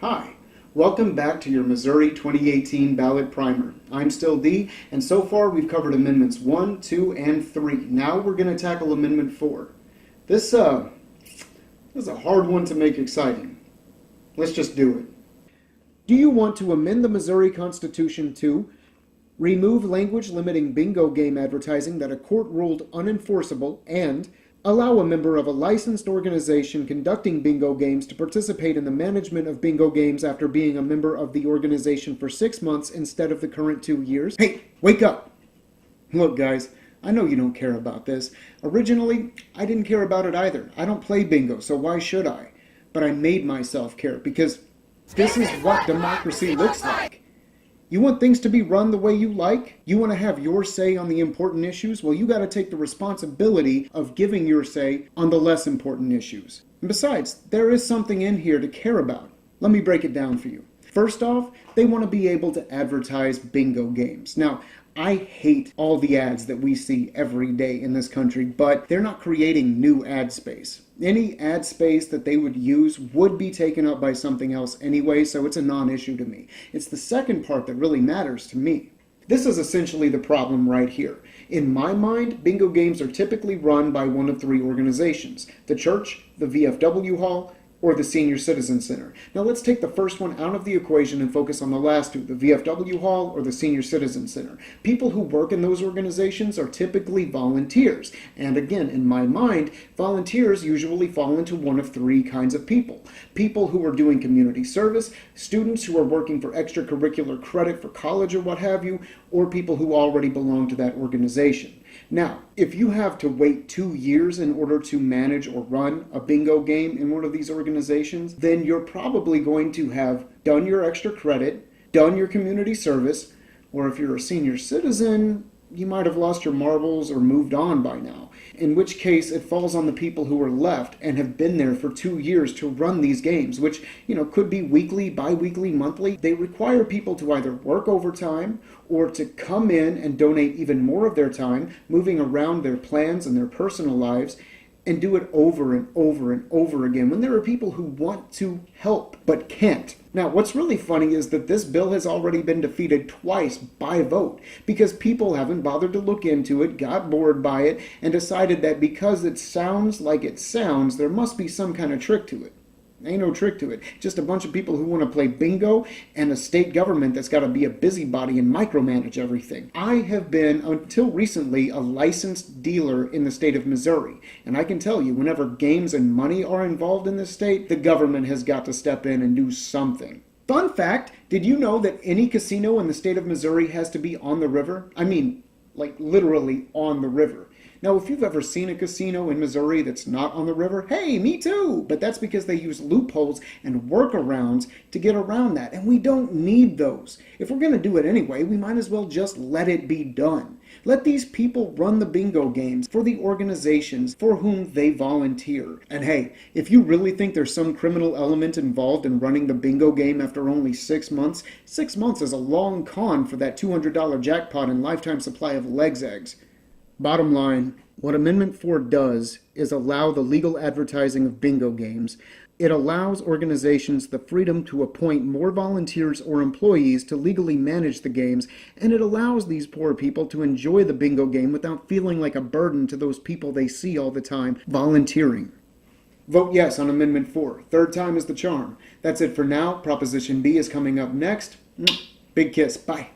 Hi, welcome back to your Missouri 2018 Ballot Primer. I'm still D, and so far we've covered Amendments 1, 2, and 3. Now we're going to tackle Amendment 4. This is a hard one to make exciting. Let's just do it. Do you want to amend the Missouri Constitution to remove language limiting bingo game advertising that a court ruled unenforceable and allow a member of a licensed organization conducting bingo games to participate in the management of bingo games after being a member of the organization for 6 months instead of the current 2 years? Hey, wake up! Look, guys, I know you don't care about this. Originally, I didn't care about it either. I don't play bingo, so why should I? But I made myself care because this is what democracy looks like. You want things to be run the way you like? You want to have your say on the important issues? Well, you got to take the responsibility of giving your say on the less important issues. And besides, there is something in here to care about. Let me break it down for you. First off, they want to be able to advertise bingo games. Now, I hate all the ads that we see every day in this country, but they're not creating new ad space. Any ad space that they would use would be taken up by something else anyway, so it's a non-issue to me. It's the second part that really matters to me. This is essentially the problem right here. In my mind, bingo games are typically run by one of three organizations: the church, the VFW hall, or the Senior Citizen Center. Now let's take the first one out of the equation and focus on the last two, the VFW Hall or the Senior Citizen Center. People who work in those organizations are typically volunteers. And again, in my mind, volunteers usually fall into one of three kinds of people. People who are doing community service, students who are working for extracurricular credit for college or what have you, or people who already belong to that organization. Now, if you have to wait 2 years in order to manage or run a bingo game in one of these organizations, then you're probably going to have done your extra credit, done your community service, or if you're a senior citizen, you might have lost your marbles or moved on by now. In which case, it falls on the people who are left and have been there for 2 years to run these games, which, could be weekly, bi-weekly, monthly. They require people to either work overtime or to come in and donate even more of their time, moving around their plans and their personal lives, and do it over and over and over again when there are people who want to help but can't. Now, what's really funny is that this bill has already been defeated twice by vote because people haven't bothered to look into it, got bored by it, and decided that because it sounds like it sounds, there must be some kind of trick to it. Ain't no trick to it. Just a bunch of people who want to play bingo and a state government that's got to be a busybody and micromanage everything. I have been, until recently, a licensed dealer in the state of Missouri. And I can tell you, whenever games and money are involved in this state, the government has got to step in and do something. Fun fact, did you know that any casino in the state of Missouri has to be on the river? I mean, like literally on the river. Now, if you've ever seen a casino in Missouri that's not on the river, hey, me too! But that's because they use loopholes and workarounds to get around that, and we don't need those. If we're going to do it anyway, we might as well just let it be done. Let these people run the bingo games for the organizations for whom they volunteer. And hey, if you really think there's some criminal element involved in running the bingo game after only 6 months, 6 months is a long con for that $200 jackpot and lifetime supply of legs eggs. Bottom line, what Amendment 4 does is allow the legal advertising of bingo games. It allows organizations the freedom to appoint more volunteers or employees to legally manage the games, and it allows these poor people to enjoy the bingo game without feeling like a burden to those people they see all the time volunteering. Vote yes on Amendment 4. Third time is the charm. That's it for now. Proposition B is coming up next. Big kiss. Bye.